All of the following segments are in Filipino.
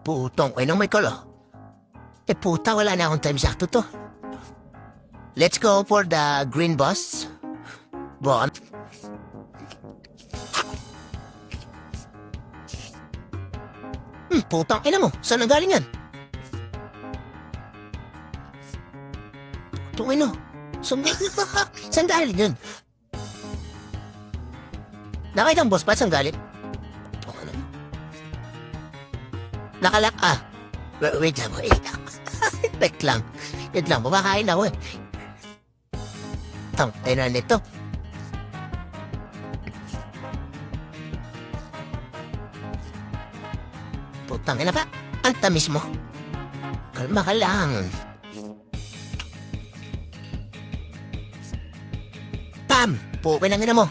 Putong, ay nang may kalo. Puta, wala na akong time sakto to. Let's go for the green bus. Bon. Putang ina mo, saan ang galing yan? Putang ina, saan galing yun? Nakita ang boss pa, saan galing? Putang ina mo. Nakalak, wait lang, wait lang. Wait lang, bumakain ako eh. Tang, ina nito. Putang ina pa, ang tamis mo. Kalma ka lang. Pam! Pukin ang ina mo.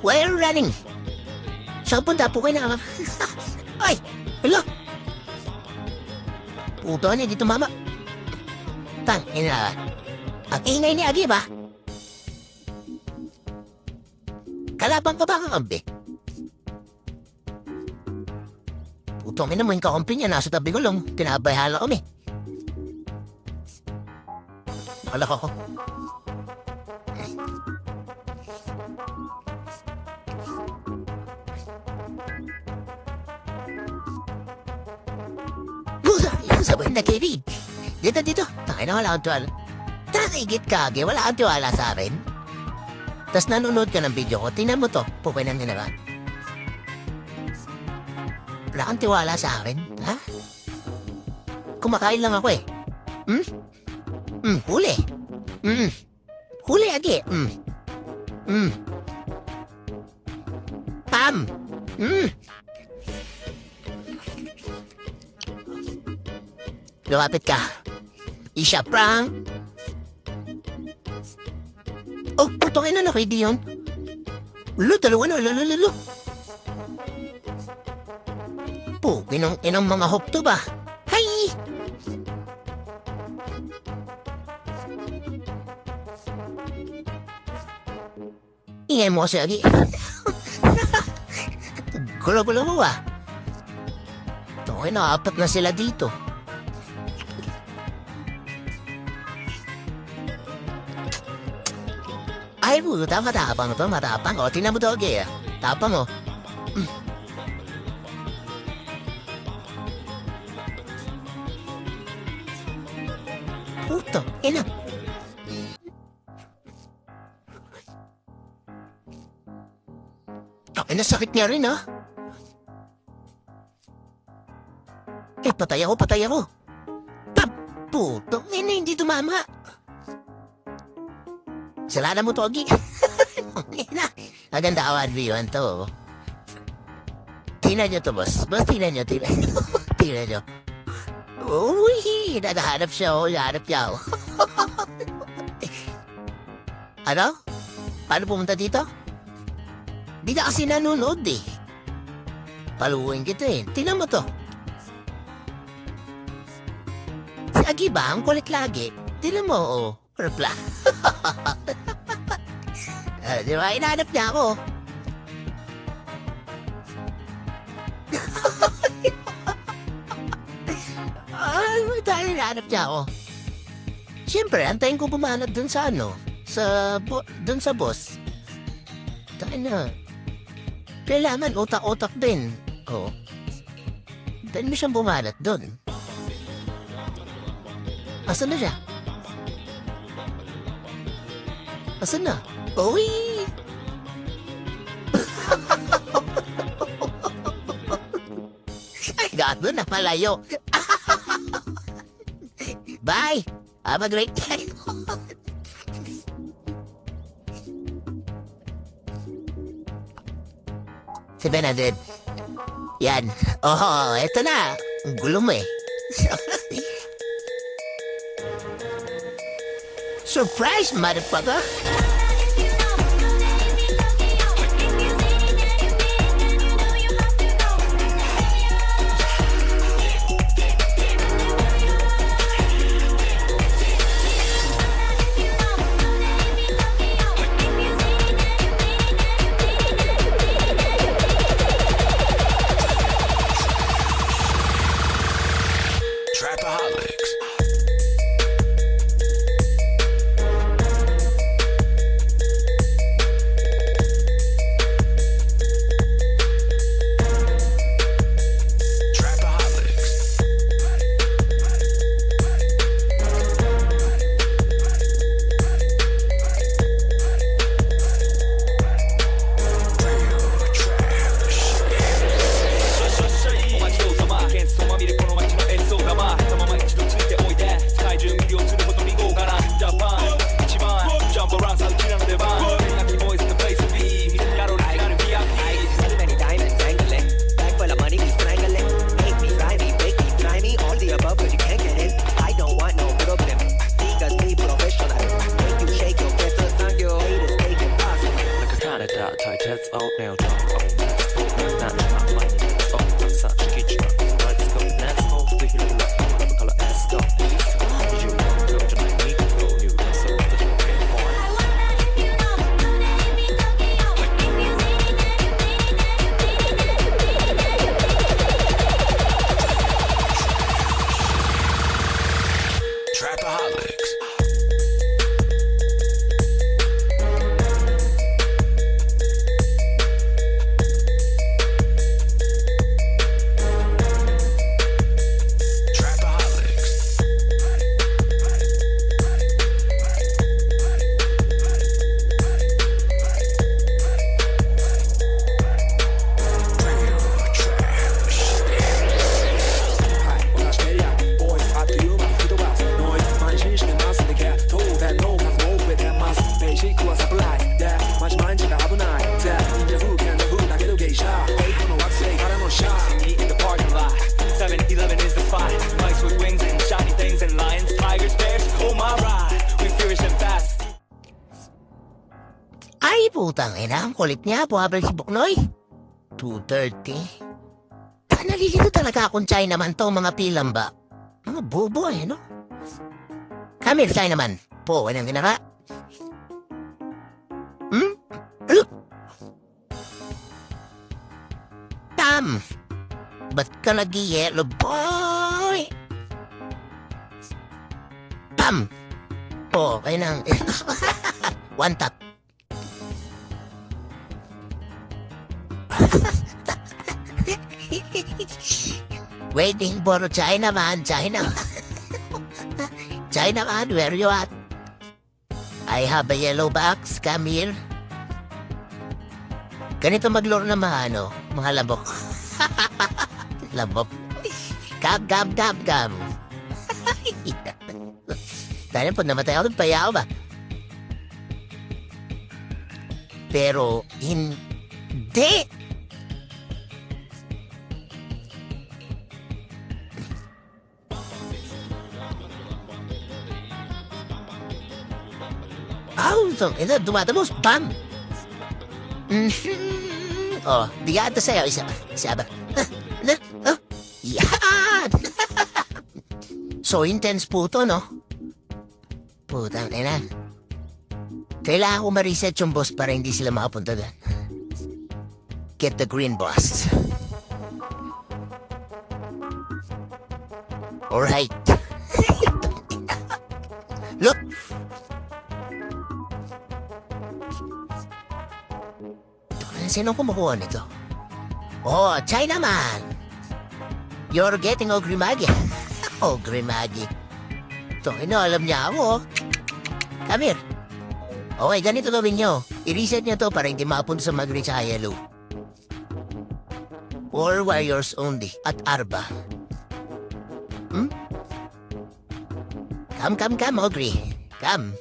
Why are you running? Saan punta? Pukin na. Ay! Hala! Puto na dito mama. Tang, ina. Ang ingay ni Agi ba? Kalabang ka ba ang kambi? Putong ina mo yung kakampi niya nasa tabi ko lang. Tinabayhala kami. Nakalak ako. Busa! Yung sabay na kilig. Dito. Takay na wala akong tuwala. Tasigit ka, Agi. Wala akong tuwala sa akin. Tas nanonood ka ng video ko, tingnan mo to, pukay ng ginawa. Wala kang tiwala sa akin, ha? Kumakain lang ako eh. Huli. Huli, Agi. Pam. Lumapit ka. Isha prank. Oh, putong ina na kay Dion. Dalawa na, lalo. Po, inang mga hopto ba? Hay! Ingay mo kasi, Agi. Gulo-gulo mo ba? Okay na, 4 na sila dito. Ay, puta, matapang to, matapang. O, tingnan mo to, Agi, ah. Tapang, o. Puto, ina. Ay, nasakit niya rin, ha? Patay ako. Puto, ina, hindi tumama. Salada mo to, Agi. Maganda ka 1v1 to. Tingnan nyo to, boss. Boss, tingnan nyo. Tingnan nyo. Uy, nadahanap siya, oh. Nahanap niya, oh. Ano? Paano pumunta dito? Di na kasi nanonood, eh. Paluhin kita, eh. Tingnan mo to. Si Agi ba? Ang kulit lagi. Tingnan mo, oh. Repla. Di ba? Inahanap niya ako. Dahil inahanap niya ako. Siyempre, antayin ko bumanat dun sa ano. Dun sa boss. Dahil na. Kailangan utak-utak din. Oo. Dahil mo siyang bumanat dun. Asan na siya? Asan na? Uy! Ay, gato na palayo. Bye! Have a great time. Si Bernadette. Yan. Oh, eto na. Ang gulo mo eh. Surprise, motherfucker! Putang ina, ang kulit niya. Puhabal si Buknoy. 2:30. Nalilito talaga akong Chinaman to, mga pilang ba? Mga bobo no? Come here, Chinaman. Po, anong ginaka? Tam! Ba't ka nag-yellow, boy? Tam! Po, kayo nang... One tap. Waiting for Chinaman, Chinaman. Chinaman, where you at? I have a yellow box, come here. Ganito maglaro ng mga labok. Labok. Gam. Dahil po namatay ako, payaw ba? Pero, hindi. Ito, dumatamos, bam! Oh, bigyan ito sa'yo, isa ba? Yan! So intense po to, no? Putang ina. Kailangan ko ma-reset yung boss para hindi sila makapunta doon. Get the green boss. Alright. Look! Sino kumukuha nito? Oh, Chinaman! You're getting Ogrimagi. Ogrimagi. Ito, alam niya ako. Come here. Okay, ganito gawin nyo. I-reset nyo to para hindi mapunta sa Magri sa Yellow. Or warriors only at Arba. Come, Ogri. Come.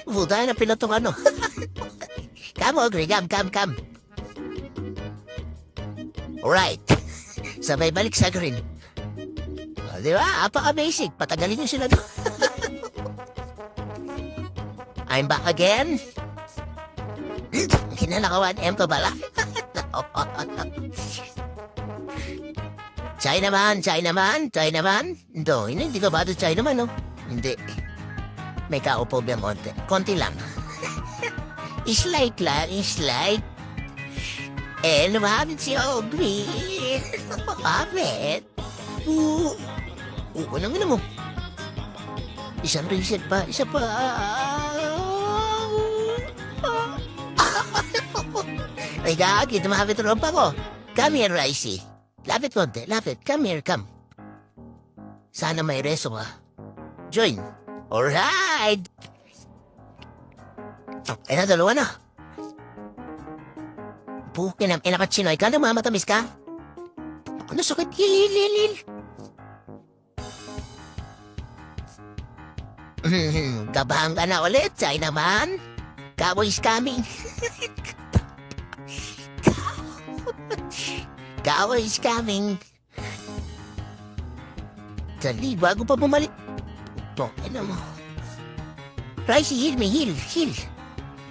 Buta na pila tong ano. Come, Ogri. Come. Alright. Sabay balik sa green. O, di ba? Apaka-basic. Patagalin nyo sila doon. I'm back again. Kinalakawan M ko pala. Chinaman. Ito, hindi ko ba ito Chinaman, no? Hindi. May kaupo ba konti lang. Slight lang. Eh, lumapit si Ogri. Lumapit. Anong mo? Isang reset pa. Isa pa. Ay, gagi. Tumapit rin pa ko. Come here, Ricey. Lapit konti. Come here. Sana may reso ka. Join. Alright. Ay na, dalawa na. Pukin na, inakatsinoy ka, namamatamis ka? Ano sakit? Hil. Kabahan ka na ulit, Chinaman. Cowboy's coming. Cowboy's coming. Dali, bago pa bumalik. Ito, ano mo? Ricey, heal me.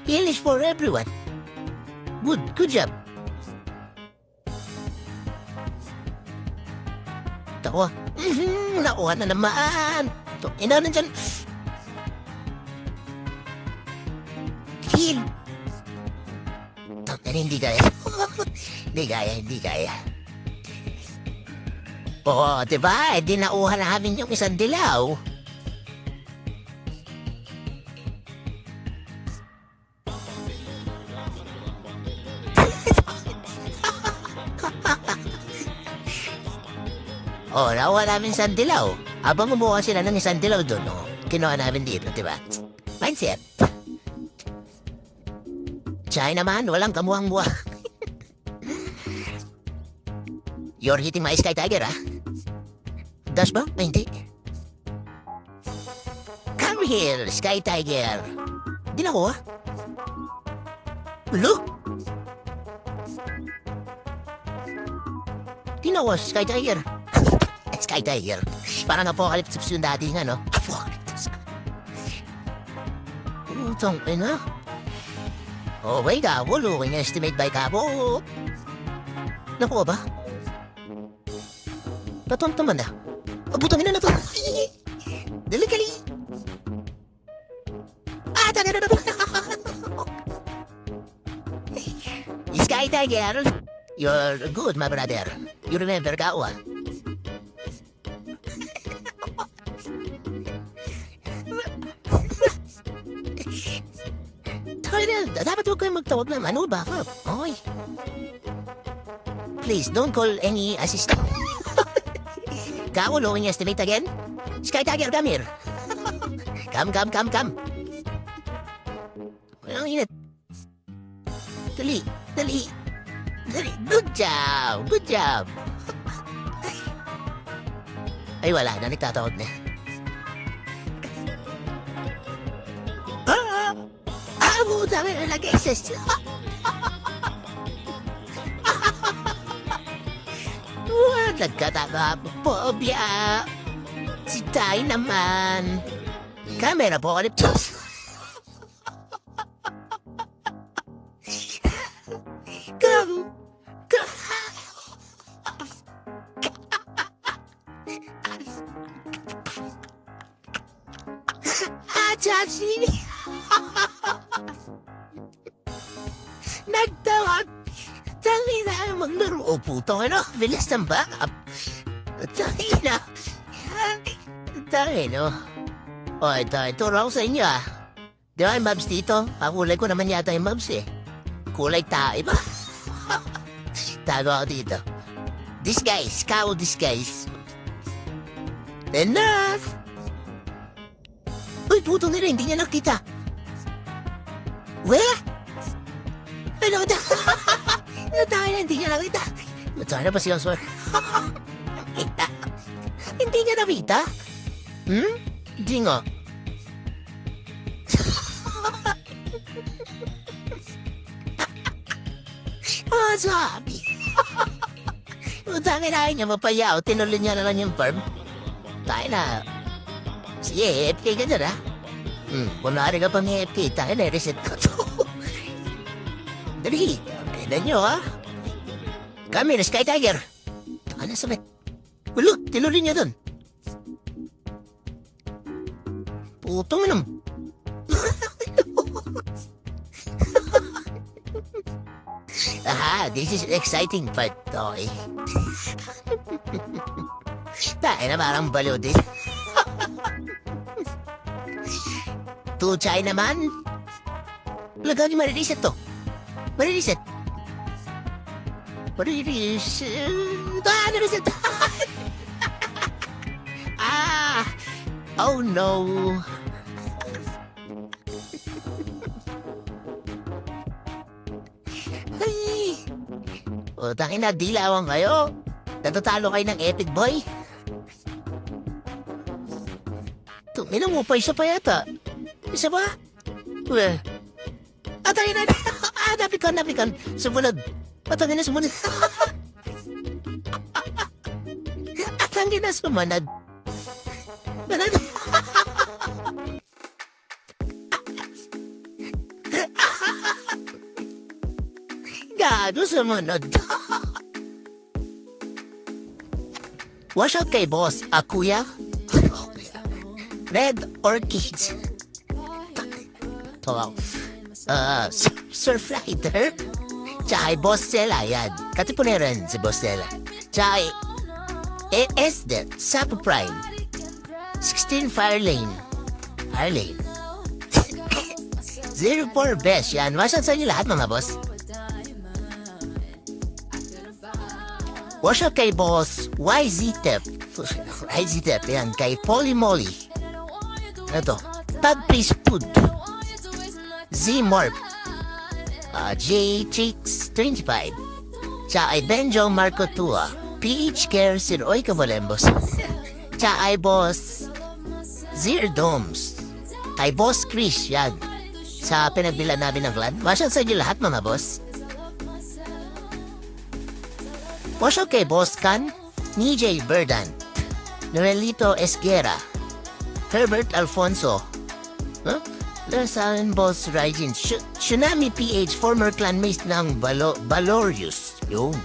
Heal is for everyone. Good job. Tawa. Nakuha na naman. Ito, nandyan. Heal. Ito, hindi kaya. Hindi kaya. Oo, diba? Di nauha namin yung isang dilaw. Oh, nakuha namin isang dilaw. Habang umuha sila ng isang dilaw doon, kinuha namin dito, diba? Mindset. Chinaman, walang kamuhang-muha. You're hitting my Sky Tiger, ha? Dash ba? Ay, hindi. Come here, Sky Tiger. Di na ko, ha? Look! Di na ko, Sky Tiger. Sky Tiger. Parang apocalypse yung dating, ano? Apocalypse. Utang, na. Okay ka, looking estimate by kabo. Nakuha ba? Naman na. Abutangin na to. Delikali. Tanga na. Sky Tiger, you're good, my brother. You remember Kawa? Dapat huwag kayong magtawag ng ano, backup. Okay. Please, don't call any assistant. Kawa, lowing estimate again? Sky Tiger, come here. Come. Ang init. Dali. Good job. Ay, wala na. Nagtatawag na. Dami na nag-exist. Nagkataka. Pobya. Si Tay naman. Camera po ulit. Chachi! Nagtawag! Tangi na maglaro o puto, ano? Bilis ng backup. Tangi na. O, ito raw sa inyo, ah. Di ba yung mabs dito? Kulay ko naman yata yung mabs, eh. Kulay tayo ba? Tago ako dito. Disguise. Cow disguise. Enough! Uy, puto nila, hindi niya nakita. Weh? Ano na? Tayo, hindi niya nakita. Sana ba siya sir? Hindi niya nakita? Hindi nga. Sabi. Utangin na niya mapayaw. Tinuloy niya na lang yung farm. Tayo na. Sige, AFK ka dyan, ha? Kunwari ka pang AFK, tayo na, reset ko to. Dali, kailan nyo, ha? Kami na Sky Tiger. Ano sabi? Wala, tinuloy niya dun. Putong inom. Aha, this is an exciting part, okay? Tayo na parang baliw din. Tuchay naman. Lagay niyo marireset to. Marireset. Reset. Oh no. Ay. Tangin na, dilawan kayo. Natatalo kayo ng epic boy. Tuminang mo pa, isa pa yata. Isa ba? Uwe. Atangin na. Napikan. Sumunod. Atangin na sumunod. Atangin na sumunod. Gado sumunod. Watch out kay boss, kuya. Red Orchids. Surfrider. Tsaka Boss Stella, yan. Katipuneran si Boss Stella. Tsaka Esdet, Sapo Prime. 16 Firelane. 04 Best, yan. Wasyan sa inyo lahat, mga boss. Watch out kay Boss YZ-Tep. YZ-Tep, yan. Kay Polly Molly. Ito, Pag Please Food. Z-Morp. J-Chicks 25. Tsaka ay Benjo Marco Tua. PH Care Sir Oy Cabolembos. Tsaka ay Boss Zir Domes. Ay Boss Chris, yan. Sa pinagbilan namin ng clan. Watch out sa inyo lahat, mga boss. Watch out kay Boss Can, Nijay Verdant, Noelito Esguera, Herbert Alfonso, Lasan Boss Raijin. Tsunami PH, former clanmate ng Valorius. Yung.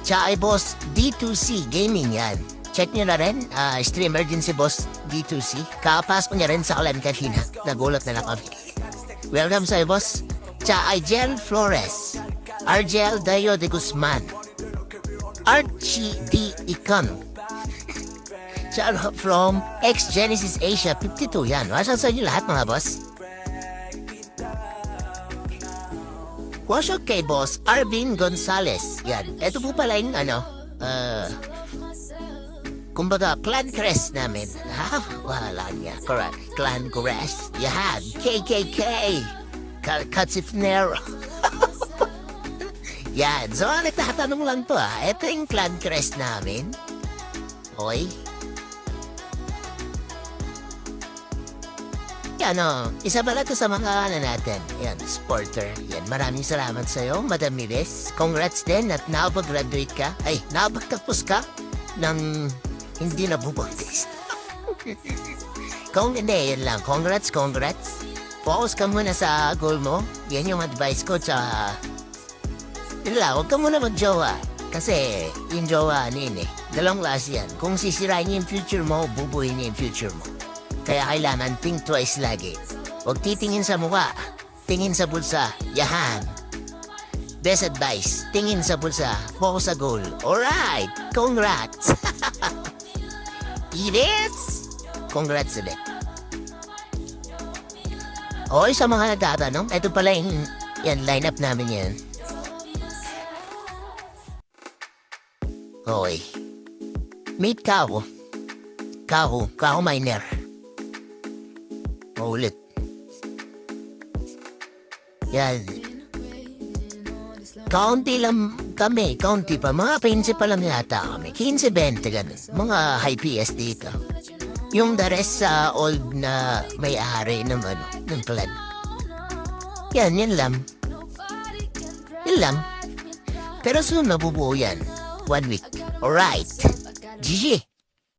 Tsaka ay Boss D2C Gaming yan. Check nyo na rin. Streamer din si Boss D2C. Kakapasok niya rin sa clan kanina. Nagulat na lang kami. Welcome sa'yo, Boss. Tsaka ay Jel Flores. Argel Dayo de Guzman. Archie D. Icon. Tsaka from X-Genesis Asia 52 yan. Wasang sa inyo lahat mga boss. Wasang kay Boss Arvin Gonzalez. Yan. Ito po pala yung kumbaga, clan crest namin. Ha? Wala niya. Correct. Clan crest. Yan. KKK. Katsifnero. Yan. So, nagtatanong lang to Ito yung clan crest namin. Hoy. Yan isa pala to sa mga natin. Yan, supporter. Yan, maraming salamat sa'yo, Madam Miles. Congrats din at nakapag-graduate ka. Ay, nakapagtapos ka ng hindi na bubuntis. Kung hindi, yan lang. Congrats. Focus ka muna sa goal mo. Yan yung advice ko sa... Yun lang, huwag ka muna mag-jowa. Kasi yung jowa, dalawang klase yan. Kung sisirain niya yung future mo, bubuhin niya yung future mo. Kaya kailangan think twice lagi. Huwag titingin sa mukha. Tingin sa bulsa. Yahan. Best advice. Tingin sa bulsa. Focus sa goal. Alright. Congrats. Iris. Congrats ulit. Oy, sa mga nagtatanong, ito pala yung lineup namin yan. Oy. Meet Kao. Kao Miner. Ulit. Yan. Kaunti lang kami. Kaunti pa. Mga 15 pa lang yata kami. 15-20 ganun. Mga high PS dito. Yung the rest sa old na may-ari ng clan. Yan lang. Yan lang. Pero soon mabubuo yan. 1 week. Alright. GG.